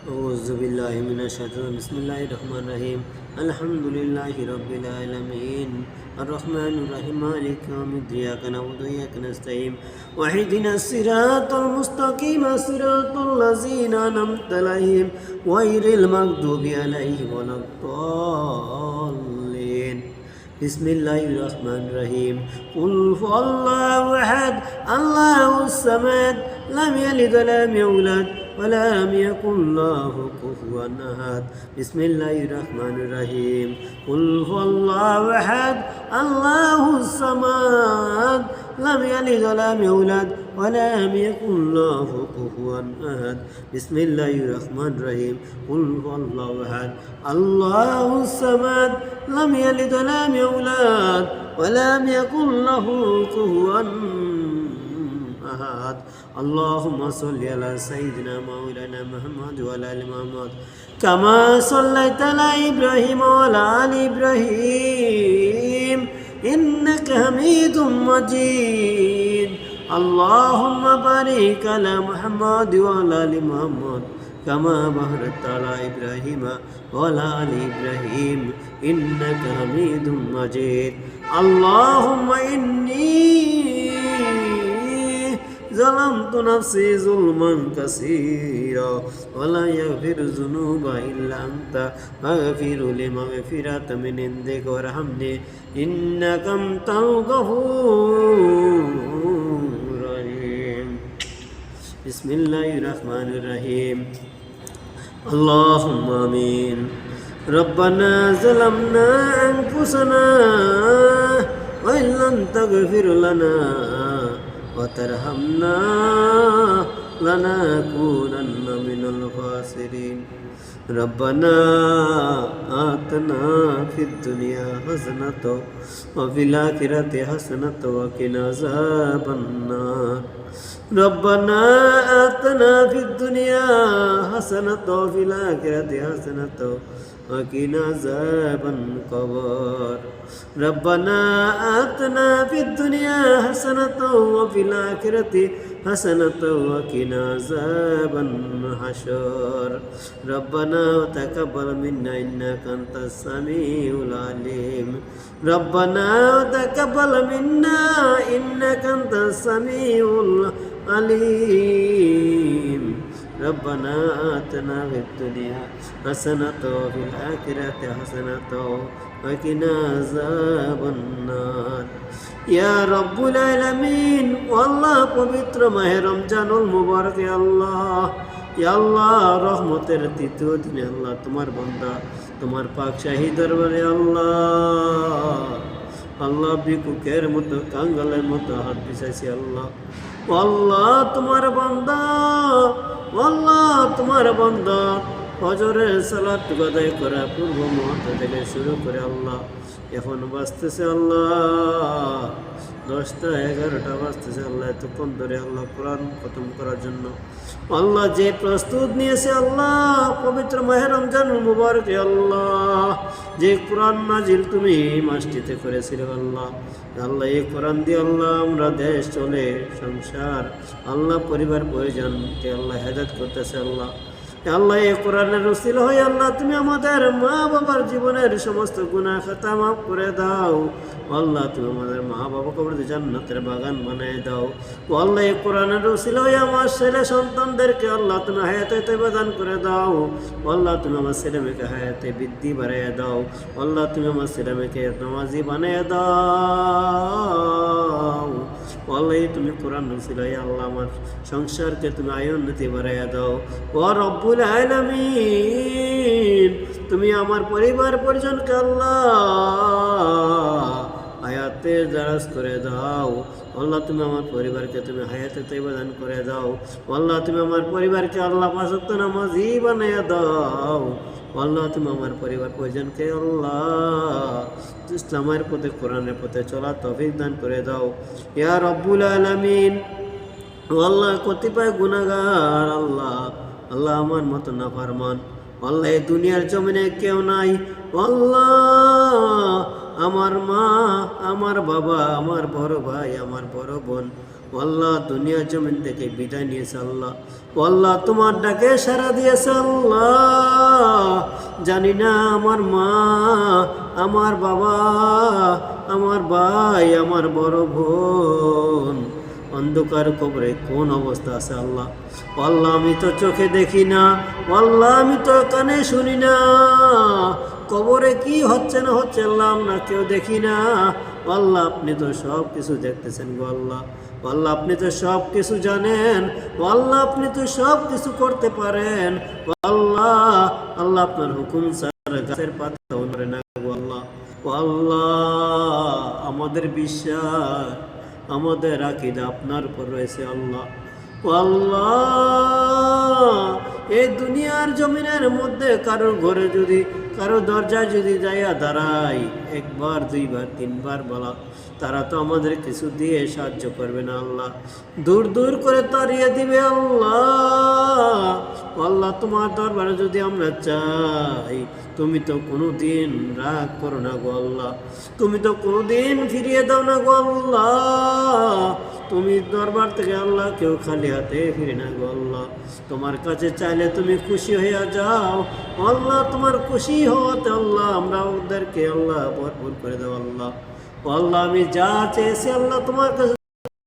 أعوذ بالله من الشيطان بسم الله الرحمن الرحيم الحمد لله رب العالمين الرحمن الرحيم مالك يوم الدين إياك نعبد وإياك نستعين واهدنا الصراط المستقيم صراط الذين أنعمت عليهم غير المغضوب عليهم ولا الضالين بسم الله الرحمن الرحيم قل هو الله أحد الله الصمد لم يلد ولم يولد ولم يكن له كفوا أحد بسم الله الرحمن الرحيم قل هو الله أحد الله الصمد لم يلد ولم يولد ولم يكن له كفوا أحد بسم الله الرحمن الرحيم قل هو الله أحد الله الصمد لم يلد ولم يولد ولم يكن له كفوا أحد اللهم صل على سيدنا مولانا محمد وعلى آل محمد كما صليت على إبراهيم وعلى آل إبراهيم إنك حميد مجيد اللهم بارك على محمد وعلى آل محمد كما باركت على إبراهيم وعلى آل إبراهيم إنك حميد مجيد اللهم إني ظلمت نفسي ظلما كثيرا ولا يغفر الذنوب إلا أنت فاغفر لي مغفرة من عندك وارحمني إنك أنت الغفور الرحيم بسم الله الرحمن الرحيم اللهم آمين ربنا ظلمنا أنفسنا وإن لم تغفر لنا وترحمنا لنكونن من الخاسرين ربنا آتنا في الدنيا حسنة وفي الآخرة حسنة وقنا عذاب النار ربنا آتنا في الدنيا حسنة وفي الآخرة حسنة وقنا عذاب القبر ربنا آتنا في الدنيا حسنة وفي الآخرة حسنة وقنا عذاب الحشر ربنا تقبل منا إنك أنت السميع العليم ربنا تقبل منا إنك أنت السميع العليم ربنا آتنا في الدنيا حسنة وفي الآخرة حسنة وقنا عذاب النار يا رب العالمين والله পবিত্র মাহে রমজানুল মুবারক ইয়া আল্লাহ রহমতের তৃতীয় দিনে আল্লাহ তোমার বান্দা তোমার পাক শাহী দরবারে আল্লাহ ভিক্ষুকের মতো কাঙ্গালের মতো হাত বিছাইছি আল্লাহ তোমার বান্দা ফজরের সালাত আদায় করা পূর্ব মুহূর্ত থেকে শুরু করে এখন বাজতেছে 10টা 11টা বাজতেছে এতক্ষণ ধরে কোরআন খতম করার জন্য যে প্রস্তুত নিয়েছে পবিত্র মাহে রমজানুল মুবারক যে কোরআন নাজিল তুমি মাসটিতে করেছিলে এই কোরআন দিয়ে আমরা দেশ চলে সংসার পরিবার পরিজনকে হেদায়েত করতেছে এই কোরআনের উসিলা হয়ে তুমি আমাদের মা বাবার জীবনের সমস্ত গুনাহ খাতা মাফ করে দাও তুমি আমাদের মা বাবাকে জান্নাতের বাগান বানিয়ে দাও এই কোরআনের উসিলা হয়ে আমার ছেলে সন্তানদেরকে তুমি হায়াতে তয়্যিবা দান করে দাও তুমি আমার ছেলে মেয়েকে হায়াতে বৃদ্ধি বাড়াইয়া দাও তুমি আমার ছেলে মেয়েকে নামাজি বানিয়ে দাও তুমি কোরআন উসিলা হয়ে আমার সংসারকে তুমি আয়োন্নতি বাড়াইয়া দাও রব্বুল আলামিন তুমি আমার পরিবার পরিজনকে হায়াতে দারাজ করে দাও তুমি আমার পরিবারকে তুমি হায়াতে তয়্যিবা দান করে দাও তুমি আমার পরিবারকে পাঁচ ওয়াক্ত নামাজি বানাইয়া দাও তুমি আমার পরিবার পরিজনকে ইসলামের পথে কোরআনের পথে চলা তৌফিক দান করে দাও ইয়া রব্বুল আলামিন কতিপয় গুনাহগার আমার মতো নাফরমান এই দুনিয়ার জমিনে কেউ নাই আমার মা আমার বাবা আমার বড় ভাই আমার বড় বোন ও আল্লাহ দুনিয়া জমিন থেকে বিদায় নিয়েছে আল্লাহ। ও আল্লাহ তোমার ডাকে সাড়া দিয়েছে আল্লাহ। জানি না আমার মা, আমার বাবা, আমার ভাই, আমার বড় বোন অন্ধকার কবরে কোন অবস্থা আছে আল্লাহ। ও আল্লাহ আমি তো চোখে দেখি না, ও আল্লাহ আমি তো কানে শুনি না, কবরে কি হচ্ছে না হচ্ছে আল্লাহ আমরা কেউ দেখি না। ও আল্লাহ আপনি তো সব কিছু দেখতেছেন গো আল্লাহ। ও আল্লাহ আপনি তো সব কিছু জানেন। ও আল্লাহ আপনি তো সব কিছু করতে পারেন। ও আল্লাহ, আল্লাহ আপনার হুকুম ছাড়া গাছের পাতাও নড়ে না গো আল্লাহ। ও আল্লাহ আমাদের বিশ্বাস, আমাদের আকীদা আপনার উপর রয়েছে আল্লাহ। ও আল্লাহ এই দুনিয়ার জমিনের মধ্যে কারোর ঘরে যদি, কারো দরজায় যদি যাইয়া দাঁড়াই একবার দুইবার তিনবার বলা, তারা তো আমাদের কিছু দিয়ে সাহায্য করবে না আল্লাহ, দূর দূর করে তাড়িয়ে দিবে আল্লাহ। ও আল্লাহ তোমার দরবারে যদি আমরা চাই, তুমি তো কোনো দিন রাগ করো না গো আল্লাহ, তুমি তো কোনো দিন ফিরিয়ে দাও না গো আল্লাহ। তুমি দরবার থেকে আল্লাহ কেউ খালি হাতে ফিরে না গো আল্লাহ। তোমার কাছে চাইলে তুমি খুশি হইয়া যাও আল্লাহ। তোমার খুশি হওয়াতে আল্লাহ আমরা ওদেরকে আল্লাহ ভরপুর করে দাও আল্লাহ। ও আল্লাহ আমি যা চেয়েছি আল্লাহ তোমার কাছে